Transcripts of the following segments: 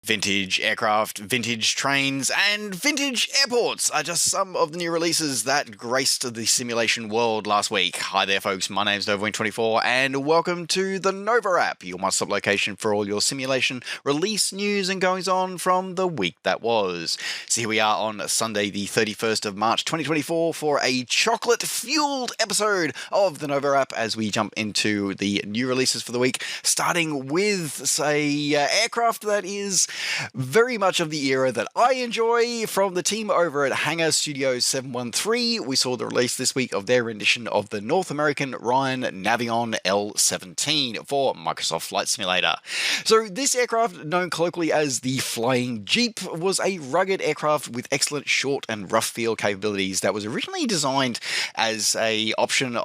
Vintage aircraft, vintage trains, and vintage airports are just some of the new releases that graced the simulation world last week. Hi there, folks. My name's NovaWrap24, and welcome to the NovaWrap, your one-stop location for all your simulation release news and goings-on from the week that was. So here we are on Sunday, the 31st of March, 2024, for a chocolate-fueled episode of the NovaWrap as we jump into the new releases for the week, starting with a aircraft that is very much of the era that I enjoy from the team over at Hangar Studios 713. We saw the release this week of their rendition of the North American Ryan Navion L17 for Microsoft Flight Simulator. So this aircraft, known colloquially as the Flying Jeep, was a rugged aircraft with excellent short and rough field capabilities that was originally designed as a option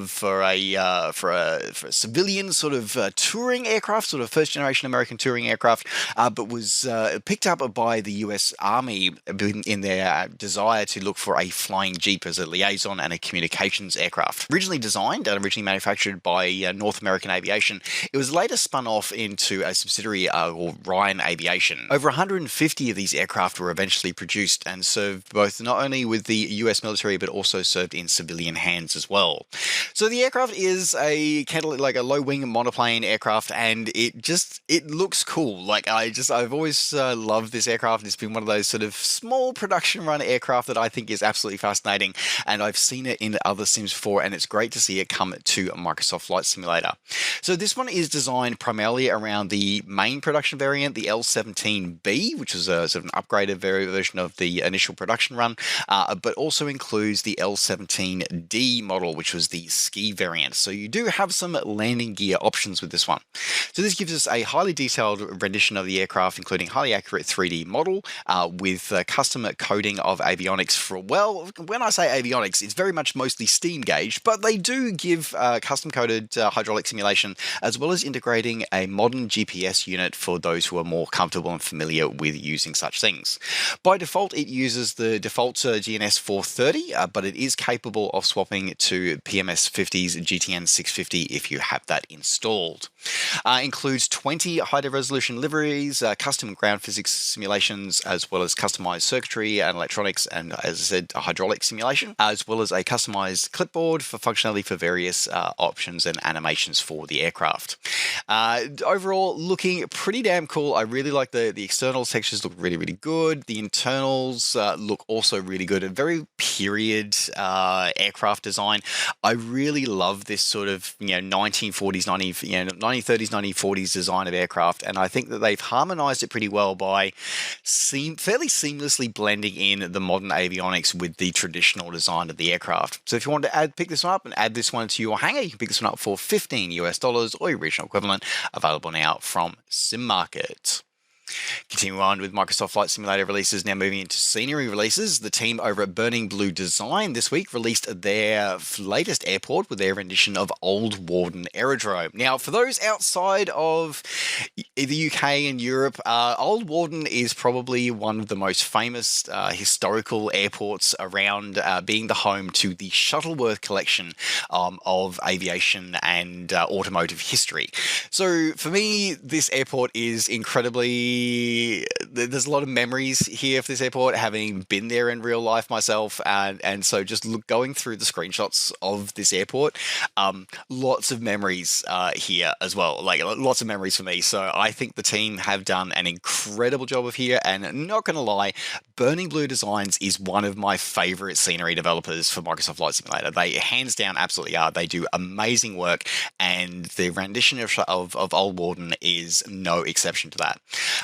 for a civilian sort of touring aircraft, sort of first generation American touring aircraft, but was picked up by the US Army in their desire to look for a flying Jeep as a liaison and a communications aircraft. Originally designed and originally manufactured by North American Aviation, it was later spun off into a subsidiary called Ryan Aviation. Over 150 of these aircraft were eventually produced and served both not only with the US military but also served in civilian hands as well. So the aircraft is like a low-wing monoplane aircraft, and it looks cool. I've always loved this aircraft. It's been one of those sort of small production run aircraft that I think is absolutely fascinating, and I've seen it in other sims before, and it's great to see it come to Microsoft Flight Simulator. So this one is designed primarily around the main production variant, the L17B, which is a sort of an upgraded version of the initial production run, but also includes the L17D model, which was the ski variant. So you do have some landing gear options with this one. So this gives us a highly detailed rendition of the aircraft, including highly accurate 3D model with custom coding of avionics when I say avionics, it's very much mostly steam gauge, but they do give custom coded hydraulic simulation, as well as integrating a modern GPS unit for those who are more comfortable and familiar with using such things. By default, it uses the default GNS 430, but it is capable of swapping to PMS50's GTN 650 if you have that installed. Includes 20 high-resolution liveries, custom ground physics simulations, as well as customized circuitry and electronics, and as I said, a hydraulic simulation, as well as a customized clipboard for functionality for various options and animations for the aircraft. Overall, looking pretty damn cool. I really like the external textures look really, really good. The internals look also really good. A very period aircraft design. I really love this sort of 1930s, 1940s design of aircraft, and I think that they've harmonized it pretty well by fairly seamlessly blending in the modern avionics with the traditional design of the aircraft. So if you want to pick this one up and add this one to your hangar, you can pick this one up for $15 or your regional equivalent, available now from Sim Market. Continuing on with Microsoft Flight Simulator releases, now moving into scenery releases. The team over at Burning Blue Design this week released their latest airport with their rendition of Old Warden Aerodrome. Now, for those outside of the UK and Europe, Old Warden is probably one of the most famous historical airports around, being the home to the Shuttleworth collection of aviation and automotive history. So for me, this airport is incredibly... There's a lot of memories here for this airport, having been there in real life myself, and so just going through the screenshots of this airport, lots of memories here as well, like lots of memories for me. So I think the team have done an incredible job of here, and not going to lie, Burning Blue Designs is one of my favorite scenery developers for Microsoft Flight Simulator. They hands down absolutely are. They do amazing work, and the rendition of Old Warden is no exception to that.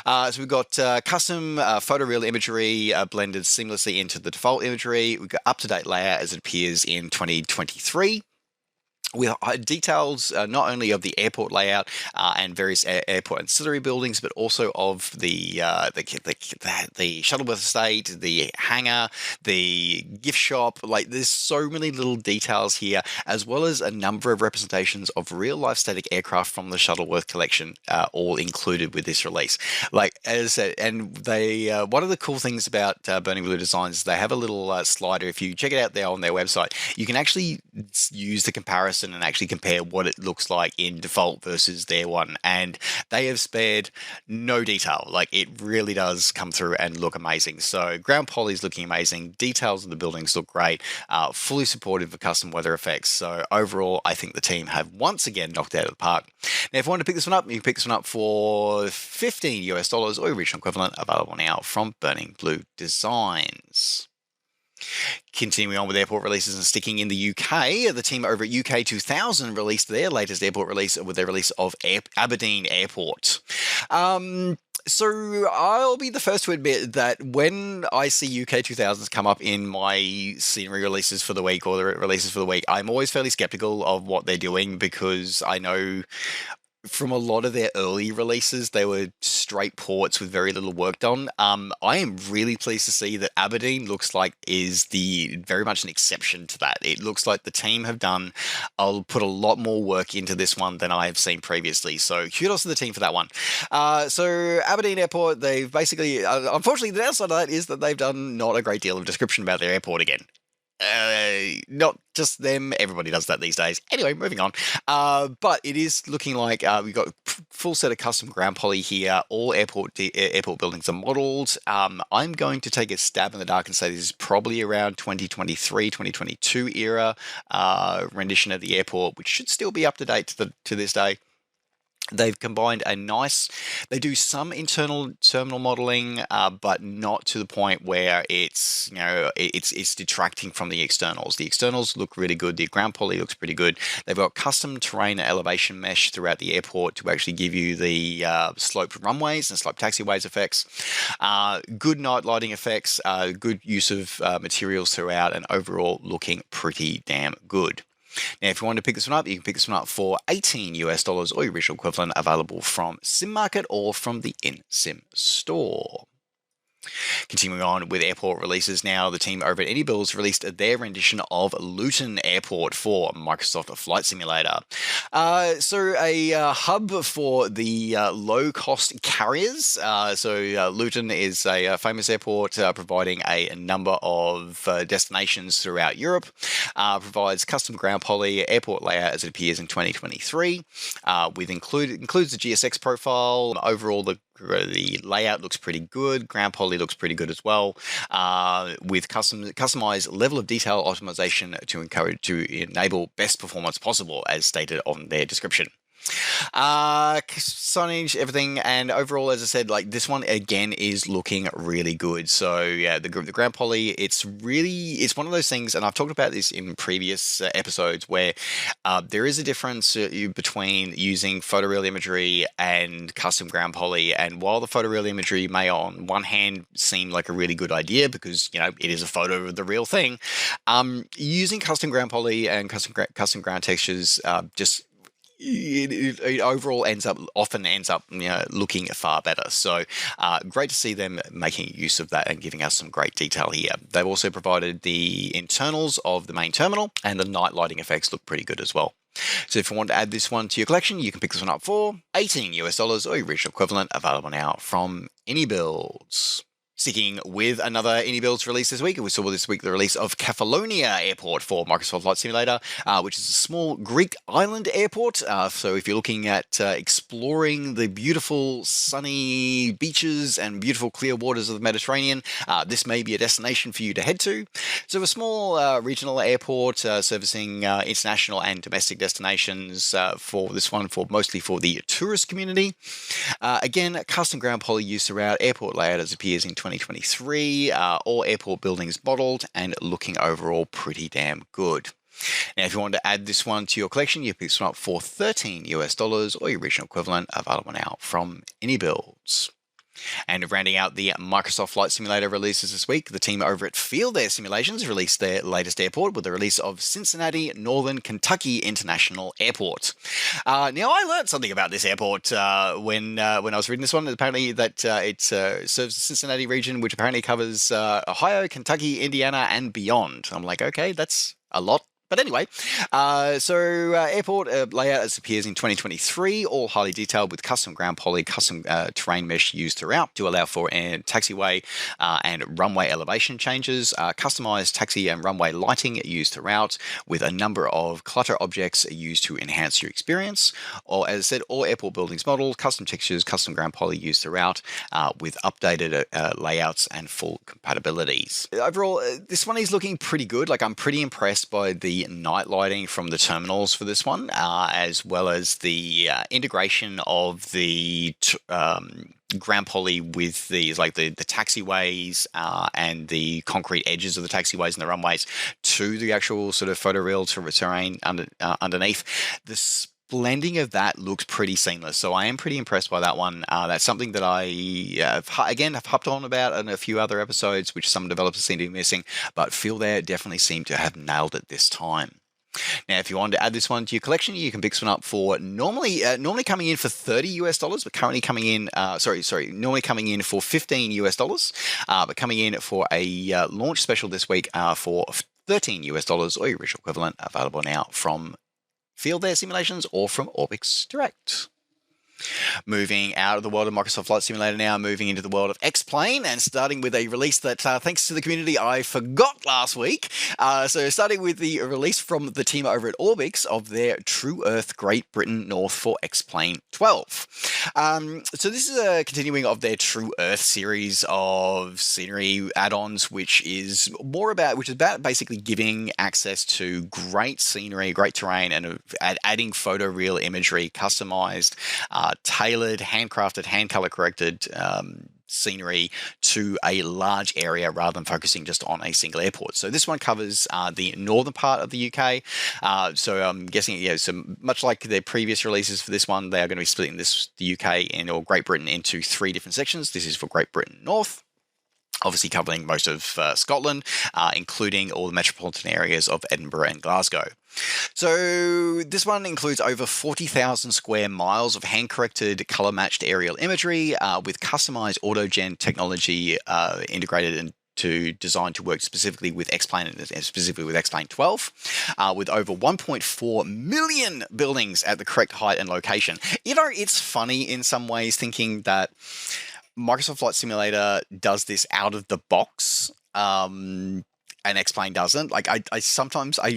So we've got custom photoreal imagery blended seamlessly into the default imagery. We've got up-to-date layout as it appears in 2023. with details not only of the airport layout and various airport ancillary buildings, but also of the Shuttleworth estate, the hangar, the gift shop. Like, there's so many little details here, as well as a number of representations of real-life static aircraft from the Shuttleworth collection, all included with this release. Like, as I said, and they one of the cool things about Burning Blue Designs is they have a little slider. If you check it out there on their website, you can actually use the comparison comparison and actually compare what it looks like in default versus their one. And they have spared no detail. Like, it really does come through and look amazing. So ground poly is looking amazing. Details of the buildings look great. Fully supportive of custom weather effects. So overall, I think the team have once again knocked it out of the park. Now, if you want to pick this one up, you can pick this one up for $15 or original equivalent, available now from Burning Blue Designs. Continuing on with airport releases and sticking in the UK, the team over at UK 2000 released their latest airport release with their release of Aberdeen Airport. So I'll be the first to admit that when I see UK 2000s come up in my scenery releases for the week or the releases for the week, I'm always fairly skeptical of what they're doing, because I know from a lot of their early releases, they were straight ports with very little work done. I am really pleased to see that Aberdeen looks like is very much an exception to that. It looks like the team have I'll put a lot more work into this one than I have seen previously. So kudos to the team for that one. So Aberdeen Airport, they've basically, unfortunately, the downside of that is that they've done not a great deal of description about their airport again. Not just them, everybody does that these days. Anyway, moving on. But it is looking like we've got a full set of custom ground poly here. All airport buildings are modelled. I'm going to take a stab in the dark and say this is probably around 2023, 2022 era rendition of the airport, which should still be up to date to this day. They've combined they do some internal terminal modeling, but not to the point where it's detracting from the externals. The externals look really good. The ground poly looks pretty good. They've got custom terrain and elevation mesh throughout the airport to actually give you the sloped runways and sloped taxiways effects. Good night lighting effects, good use of materials throughout, and overall looking pretty damn good. Now, if you want to pick this one up, you can pick this one up for $18 or your original equivalent, available from Sim Market or from the InSim store. Continuing on with airport releases now, the team over at AnyBuilds released their rendition of Luton Airport for Microsoft Flight Simulator. So a hub for the low-cost carriers. Luton is a famous airport providing a number of destinations throughout Europe. Provides custom ground poly airport layout as it appears in 2023. Includes the GSX profile. Overall, the layout looks pretty good. Ground poly looks pretty good as well, with customized level of detail optimization to enable best performance possible, as stated on their description. Signage, everything, and overall, as I said, like, this one again is looking really good. So yeah, the ground poly, it's one of those things, and I've talked about this in previous episodes, where there is a difference between using photoreal imagery and custom ground poly. And while the photoreal imagery may on one hand seem like a really good idea, because it is a photo of the real thing, using custom ground poly and custom ground textures it overall often ends up looking far better. So great to see them making use of that and giving us some great detail here. They've also provided the internals of the main terminal, and the night lighting effects look pretty good as well. So if you want to add this one to your collection, you can pick this one up for $18 or your original equivalent, available now from AnyBuilds. Sticking with another AnyBuilds release this week, we saw this week the release of Kefalonia Airport for Microsoft Flight Simulator, which is a small Greek island airport. So if you're looking at exploring the beautiful sunny beaches and beautiful clear waters of the Mediterranean, this may be a destination for you to head to. So a small regional airport servicing international and domestic destinations for this one, mostly for the tourist community. Again, custom ground poly use throughout, airport layout as appears in 2023, all airport buildings modelled and looking overall pretty damn good. Now, if you want to add this one to your collection, you pick this one up for $13 or your original equivalent, available now from AnyBuilds. And rounding out the Microsoft Flight Simulator releases this week, the team over at Field Air Simulations released their latest airport with the release of Cincinnati Northern Kentucky International Airport. Now, I learned something about this airport when I was reading this one. Apparently, that it serves the Cincinnati region, which apparently covers Ohio, Kentucky, Indiana, and beyond. I'm like, okay, that's a lot But anyway, airport layout as appears in 2023, all highly detailed with custom ground poly, custom terrain mesh used throughout to allow for taxiway and runway elevation changes, customized taxi and runway lighting used throughout with a number of clutter objects used to enhance your experience. Or as I said, all airport buildings modeled, custom textures, custom ground poly used throughout with updated layouts and full compatibilities. Overall, this one is looking pretty good. Like, I'm pretty impressed by the night lighting from the terminals for this one, as well as the integration of the ground poly with these, like the taxiways and the concrete edges of the taxiways and the runways to the actual sort of photoreal terrain underneath. The blending of that looks pretty seamless, so I am pretty impressed by that one. That's something that I have hopped on about in a few other episodes, which some developers seem to be missing, but Field definitely seem to have nailed it this time. Now, if you want to add this one to your collection, you can pick this one up for normally coming in for $30 but currently coming in normally coming in for $15 but coming in for a launch special this week for $13 or your original equivalent, available now from Field Simulations or from Orbix Direct. Moving out of the world of Microsoft Flight Simulator now, moving into the world of X-Plane, and starting with a release that, thanks to the community, I forgot last week. So starting with the release from the team over at Orbix of their TrueEarth Great Britain North for X-Plane 12. So this is a continuing of their TrueEarth series of scenery add-ons, which is about basically giving access to great scenery, great terrain, and adding photoreal imagery, customized, tailored, handcrafted, hand color corrected scenery to a large area rather than focusing just on a single airport. So this one covers the northern part of the UK. So I'm guessing, so much like their previous releases for this one, they are going to be splitting the UK or Great Britain into 3 different sections. This is for Great Britain North, obviously covering most of Scotland, including all the metropolitan areas of Edinburgh and Glasgow. So this one includes over 40,000 square miles of hand-corrected, color-matched aerial imagery with customized auto-gen technology integrated and designed to work specifically with X-Plane and specifically with X-Plane 12, with over 1.4 million buildings at the correct height and location. It's funny in some ways thinking that Microsoft Flight Simulator does this out of the box, and X-Plane doesn't. Like, I sometimes I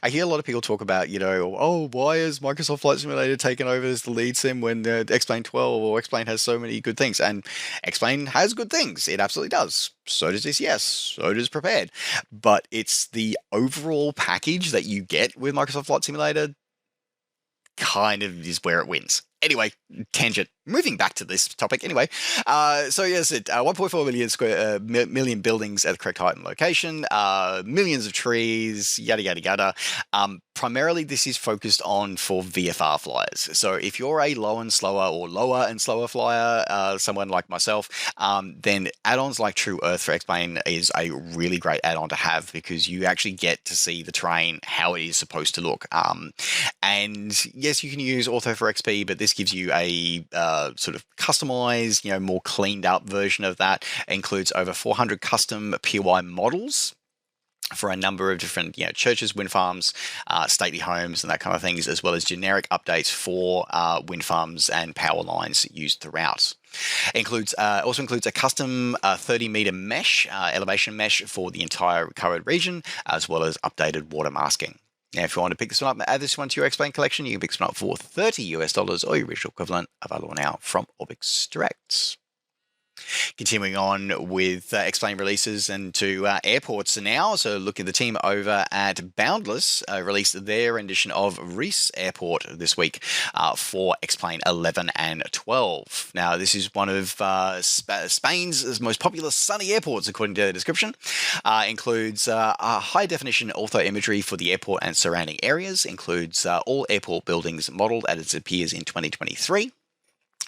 hear a lot of people talk about, why is Microsoft Flight Simulator taken over as the lead sim when X-Plane 12 or X-Plane has so many good things? And X-Plane has good things. It absolutely does. So does DCS. So does Prepared. But it's the overall package that you get with Microsoft Flight Simulator kind of is where it wins. Anyway, tangent. Moving back to this topic anyway. So yes, 1.4 million buildings at the correct height and location, millions of trees, yada, yada, yada. Primarily, this is focused on for VFR flyers. So if you're a lower and slower flyer, someone like myself, then add-ons like TrueEarth for X-Plane is a really great add-on to have, because you actually get to see the terrain, how it is supposed to look. And yes, you can use Ortho for XP, but this gives you a sort of customized, more cleaned up version of that. It includes over 400 custom PY models for a number of different churches, wind farms, stately homes, and that kind of things, as well as generic updates for wind farms and power lines used throughout. It also includes a custom 30-meter mesh, elevation mesh for the entire covered region, as well as updated water masking. Now, if you want to pick this one up and add this one to your X-Plane collection, you can pick this one up for $30 or your original equivalent, available now from Orbix Direct. Continuing on with X-Plane releases and to airports now. So look at the team over at Boundless released their edition of Reus Airport this week for X-Plane 11 and 12. Now, this is one of Spain's most popular sunny airports, according to the description. Includes high-definition ortho imagery for the airport and surrounding areas. Includes all airport buildings modelled as it appears in 2023.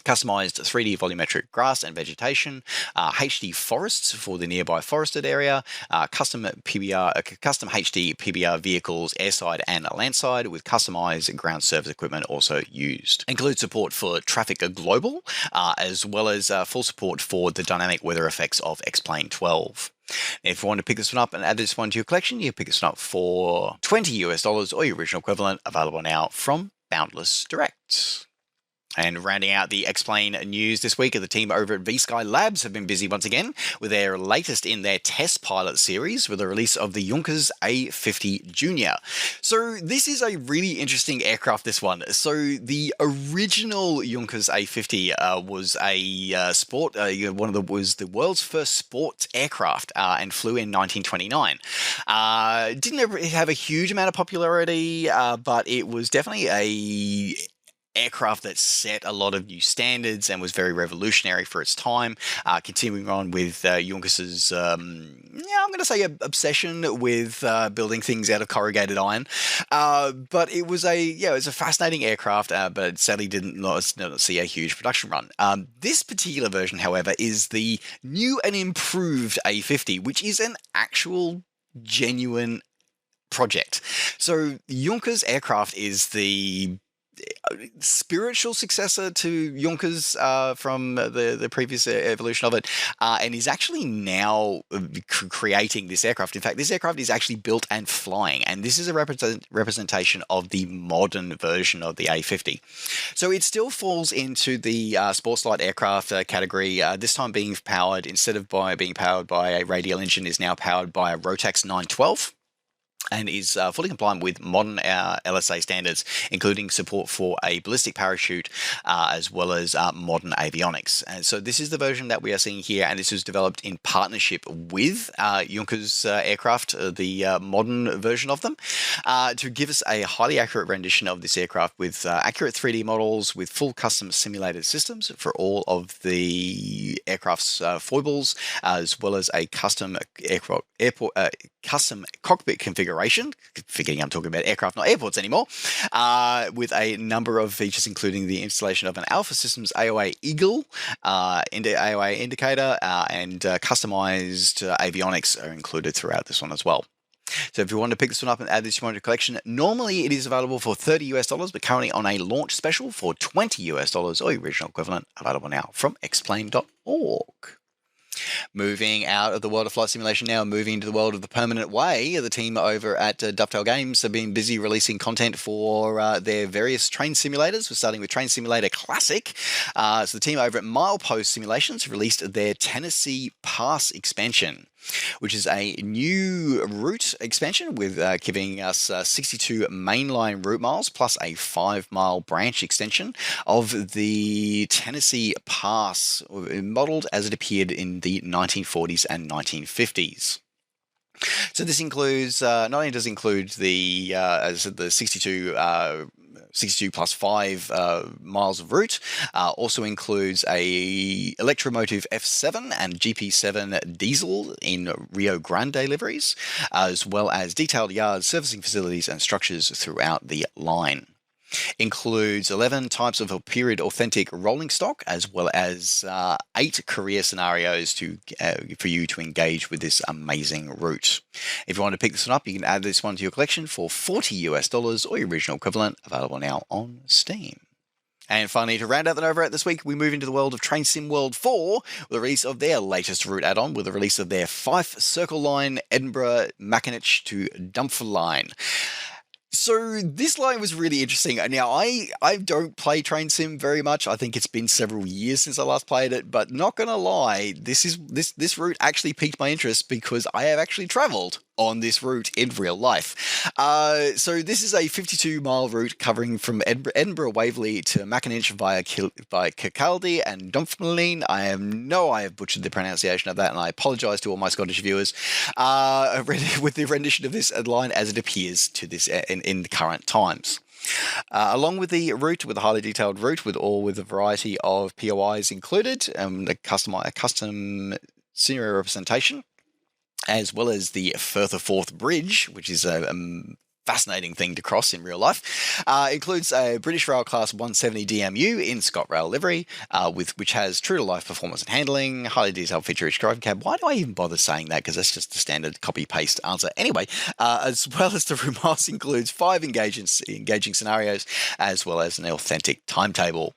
Customized 3D volumetric grass and vegetation, HD forests for the nearby forested area, custom HD PBR vehicles airside and landside with customized ground service equipment also used. Includes support for Traffic Global, as well as full support for the dynamic weather effects of X-Plane 12. If you want to pick this one up and add this one to your collection, you pick this one up for $20 or your original equivalent, available now from Boundless Direct. And rounding out the X-Plane news this week, the team over at V-Sky Labs have been busy once again with their latest in their test pilot series with the release of the Junkers A50 Junior. So this is a really interesting aircraft, this one. So the original Junkers A50 was a sport, was the world's first sports aircraft and flew in 1929. Didn't have a huge amount of popularity, but it was definitely a aircraft that set a lot of new standards and was very revolutionary for its time. Continuing on with Junkers's, I'm going to say obsession with building things out of corrugated iron. But it was a fascinating aircraft, but sadly did not see a huge production run. This particular version, however, is the new and improved A50, which is an actual genuine project. So Junkers aircraft is the spiritual successor to Junkers from the previous evolution of it, and is actually now creating this aircraft. In fact, this aircraft is actually built and flying, and this is a representation of the modern version of the A50. So it still falls into the sports light aircraft category, this time being powered, instead of being powered by a radial engine, is now powered by a Rotax 912. And is fully compliant with modern LSA standards, including support for a ballistic parachute, as well as modern avionics. And so this is the version that we are seeing here, and this was developed in partnership with Junkers aircraft, the modern version of them, to give us a highly accurate rendition of this aircraft with accurate 3D models, with full custom simulated systems for all of the aircraft's foibles, as well as a custom custom cockpit configuration, forgetting I'm talking about aircraft, not airports anymore, with a number of features, including the installation of an Alpha Systems AOA Eagle, AOA indicator, and customized avionics are included throughout this one as well. So if you want to pick this one up and add this to your collection, normally it is available for $30, but currently on a launch special for $20 or your original equivalent, available now from xplane.org. Moving out of the world of flight simulation now, moving into the world of the permanent way, the team over at Dovetail Games have been busy releasing content for their various train simulators. We're starting with Train Simulator Classic. So the team over at Milepost Simulations released their Tennessee Pass expansion, which is a new route expansion with giving us 62 mainline route miles plus a 5-mile branch extension of the Tennessee Pass, modeled as it appeared in the 1940s and 1950s. So this includes, not only does it include the 62 plus 5 miles of route, also includes a Electromotive F7 and GP7 diesel in Rio Grande liveries, as well as detailed yards, servicing facilities and structures throughout the line. Includes 11 types of a period authentic rolling stock, as well as 8 career scenarios for you to engage with this amazing route. If you want to pick this one up, you can add this one to your collection for $40 or your original equivalent, available now on Steam. And finally, to round out the NovaWrap this week, we move into the world of Train Sim World 4 with the release of their latest route add-on, with the release of their Fife Circle Line, Edinburgh, Mackinac to Dunfermline. So this line was really interesting. Now, I don't play Train Sim very much. I think it's been several years since I last played it, but not gonna lie, this route actually piqued my interest because I have actually travelled on this route in real life. So this is a 52-mile route covering from Edinburgh Waverley to Mackinac by Kirkcaldy and Dunfermline. I have butchered the pronunciation of that, and I apologise to all my Scottish viewers with the rendition of this line as it appears to this in the current times. Along with the route, with a highly detailed route, with a variety of POIs included, a custom scenery representation, as well as the Firth of Forth Bridge, which is a fascinating thing to cross in real life. Includes a British Rail Class 170 DMU in ScotRail livery, which has true-to-life performance and handling, highly detailed feature-rich driving cab. Why do I even bother saying that? Because that's just the standard copy-paste answer. Anyway, as well as the room house includes 5 engaging scenarios, as well as an authentic timetable.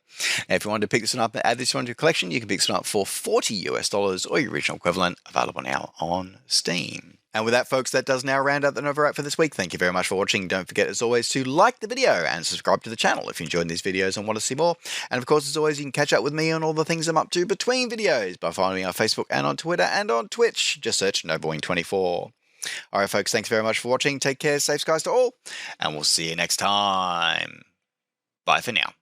Now, if you wanted to pick this one up and add this one to your collection, you can pick this one up for $40 or your original equivalent, available now on Steam. And with that, folks, that does now round out the NovaWrap for this week. Thank you very much for watching. Don't forget, as always, to like the video and subscribe to the channel if you enjoyed these videos and want to see more. And of course, as always, you can catch up with me on all the things I'm up to between videos by following me on Facebook and on Twitter and on Twitch. Just search NovaWing24. All right, folks, thanks very much for watching. Take care, safe skies to all, and we'll see you next time. Bye for now.